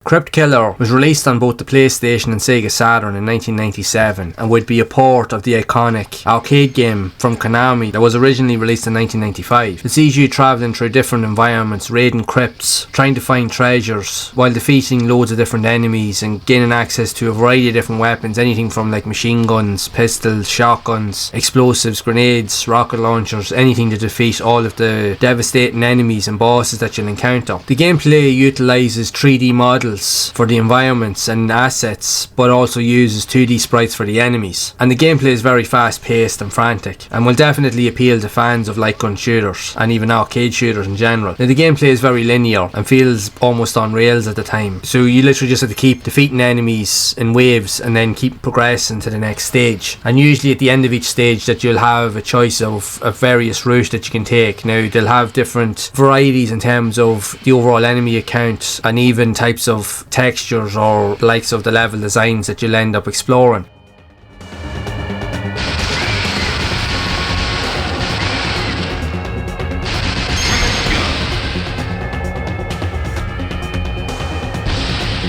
Crypt Killer was released on both the PlayStation and Sega Saturn in 1997 and would be a port of the iconic arcade game from Konami that was originally released in 1995. It sees you travelling through different environments, raiding crypts, trying to find treasures while defeating loads of different enemies and gaining access to a variety of different weapons, anything from like machine guns, pistols, shotguns, explosives, grenades, rocket launchers, anything to defeat all of the devastating enemies and bosses that you'll encounter. The gameplay utilises 3D models for the environments and assets, but also uses 2D sprites for the enemies. And the gameplay is very fast paced and frantic, and will definitely appeal to fans of light gun shooters and even arcade shooters in general. Now the gameplay is very linear and feels almost on rails at the time, so you literally just have to keep defeating enemies in waves and then keep progressing to the next stage. And usually at the end of each stage that you'll have a choice of various routes that you can take. Now they'll have different varieties in terms of the overall enemy account and even types of textures or likes of the level designs that you'll end up exploring.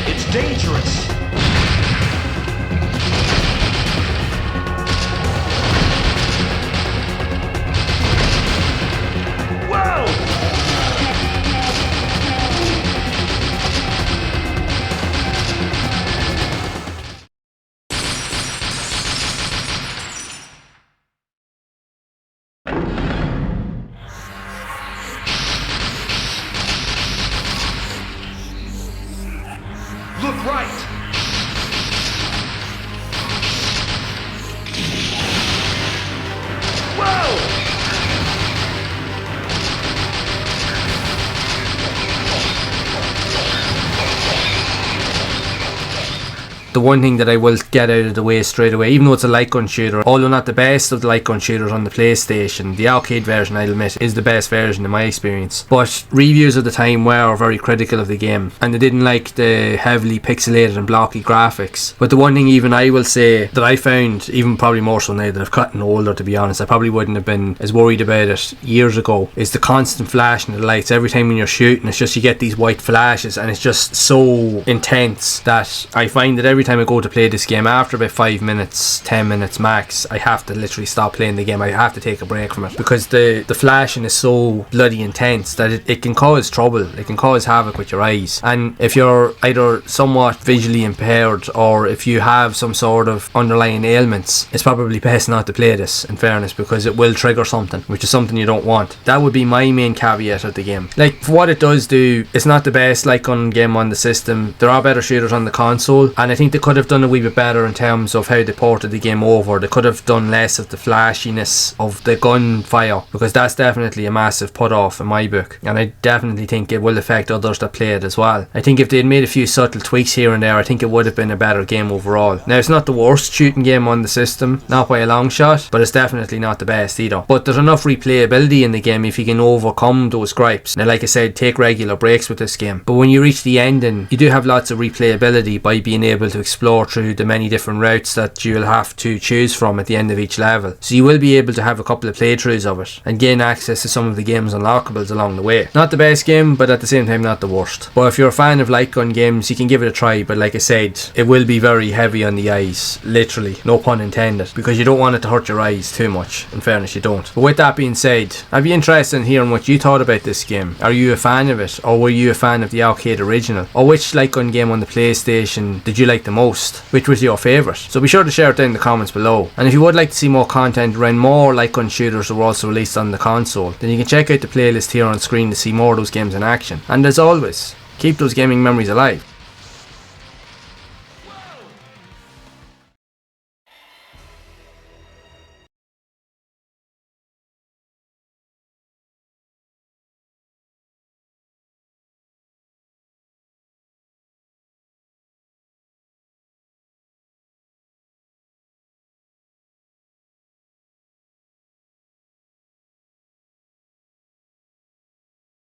It's dangerous. Look right! Whoa! The one thing that I will get out of the way straight away, even though it's a light gun shooter, although not the best of the light gun shooters on the PlayStation, the arcade version, I'll admit, is the best version in my experience. But reviews of the time were very critical of the game, and they didn't like the heavily pixelated and blocky graphics. But the one thing even I will say that I found, even probably more so now that I've gotten older, to be honest, I probably wouldn't have been as worried about it years ago, is the constant flashing of the lights. Every time when you're shooting, it's just you get these white flashes, and it's just so intense that I find that every time I go to play this game, after about 5 minutes, 10 minutes max, I have to literally stop playing the game. I have to take a break from it because the flashing is so bloody intense that it can cause trouble. It can cause havoc with your eyes, and if you're either somewhat visually impaired or if you have some sort of underlying ailments, it's probably best not to play this, in fairness, because it will trigger something, which is something you don't want. That would be my main caveat of the game. Like, for what it does do, it's not the best light gun game on the system. There are better shooters on the console, and I think they could have done a wee bit better in terms of how they ported the game over. They could have done less of the flashiness of the gunfire, because that's definitely a massive put off in my book, and I definitely think it will affect others that play it as well. I think if they had made a few subtle tweaks here and there, I think it would have been a better game overall. Now, it's not the worst shooting game on the system, not by a long shot, but it's definitely not the best either. But there's enough replayability in the game if you can overcome those gripes. Now, like I said, take regular breaks with this game, but when you reach the ending, you do have lots of replayability by being able to explore through the many different routes that you'll have to choose from at the end of each level. So you will be able to have a couple of playthroughs of it and gain access to some of the game's unlockables along the way. Not the best game, but at the same time not the worst. But if you're a fan of light gun games, you can give it a try, but like I said, it will be very heavy on the eyes, literally, no pun intended, because you don't want it to hurt your eyes too much. In fairness, you don't. But with that being said, I'd be interested in hearing what you thought about this game. Are you a fan of it, or were you a fan of the arcade original? Or which light gun game on the PlayStation did you like the most? Which was your favourite? So be sure to share it down in the comments below. And if you would like to see more content around more light gun shooters that were also released on the console, then you can check out the playlist here on screen to see more of those games in action. And as always, keep those gaming memories alive.